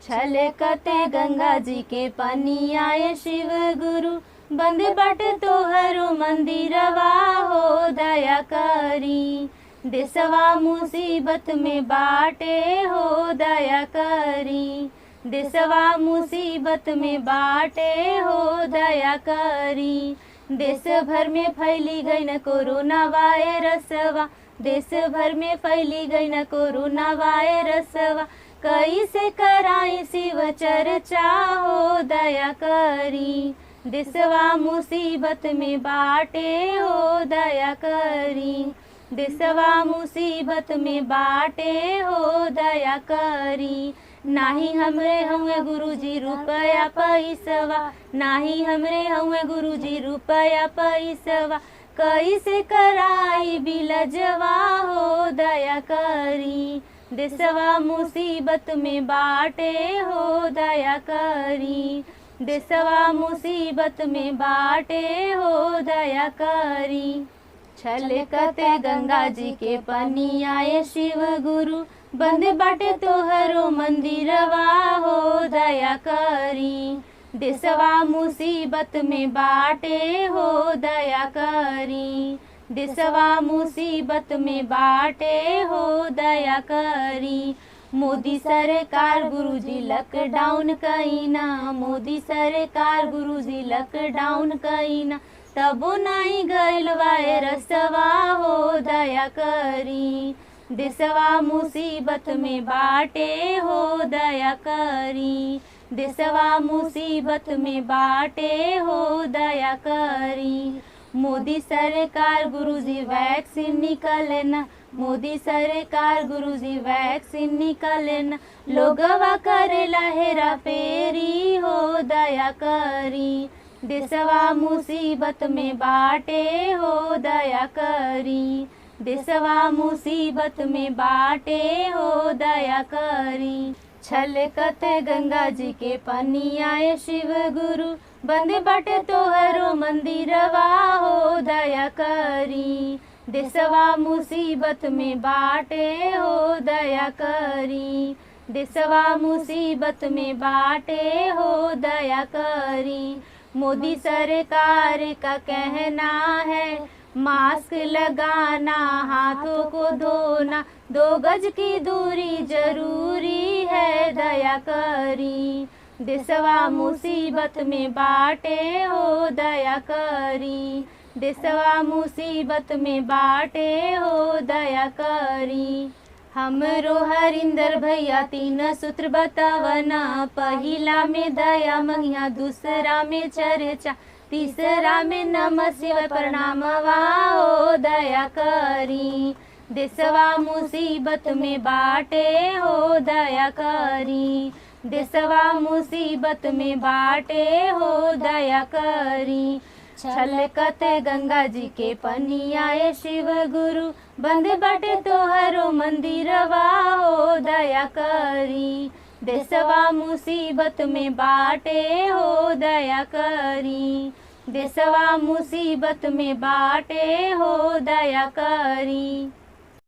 छलकते गंगा जी के पानी आए शिव गुरु, बंद बट तोहरो मंदिरवा हो दया करी। देशवा मुसीबत में बाटे हो दया करी, देशवा मुसीबत में बाटे हो दया करी। देश भर में फैली गई न कोरोना वायरसवा, देश भर में फैली गई न कोरोना वायरसवा। कैसे कराई शिव चर्चा हो दया करी, देशवा मुसीबत में बाटे हो दया करी, देशवा मुसीबत में बाटे हो दया करी। नाही हमरे हुए गुरुजी रुपया पैसवा, नाही हमरे हुए गुरुजी रुपया पैसवा। कैसे कराई बिलजवा हो दया करी, देशवा मुसीबत में बाटे हो दया करी, देशवा मुसीबत में बाटे हो दया करी। छलकते गंगा जी के पानी आए शिव गुरु, बंद बाटे तोहरो मंदिरवा हो दया करी। देशवा मुसीबत में बाटे हो दया करी, देशवा मुसीबत में बाटे हो दया करी। मोदी सरकार गुरुजी लॉकडाउन कईना, मोदी सरकार गुरुजी लॉकडाउन कईना। तबो नहीं गइल वायरसवा हो दया करी, देशवा मुसीबत में बाटे हो दया करी, देशवा मुसीबत में बाटे हो दया करी। मोदी सरकार गुरुजी वैक्सीन निकलना, मोदी सरकार गुरुजी वैक्सीन निकलना। लोगवा करेला हेरा फेरी हो दया करी, देशवा मुसीबत में बाटे हो दया करी, देशवा मुसीबत में बाटे हो दया करी। छलकते गंगा जी के पानी आए शिव गुरु, बंद बाटे तोहरो मंदिरवा हो दया करी। देशवा मुसीबत में बाटे हो दया करी, देशवा मुसीबत में बाटे हो दया करी। मोदी सरकार का कहना है मास्क लगाना, हाथों को धोना, 2 गज की दूरी जरूरी है दया करी। देशवा मुसीबत में बाटे हो दया करी, देशवा मुसीबत में बाटे हो दया करी। हमरो हरिंदर भैया 3 सूत्र बतावना, पहिला में दया मंगिया, दूसरा में चर्चा, तीसरा में नमः शिवाय प्रणामवा हो दया करी। देशवा मुसीबत में बाटे हो दया करी, देशवा मुसीबत में बाटे हो दया करी। छलकते गंगा जी के पानी आए शिव गुरु, बंद बाटे तोहरो मंदिरवा हो दया करी। देशवा मुसीबत में बाटे हो दया करी, देशवा मुसीबत में बाटे हो दया करी।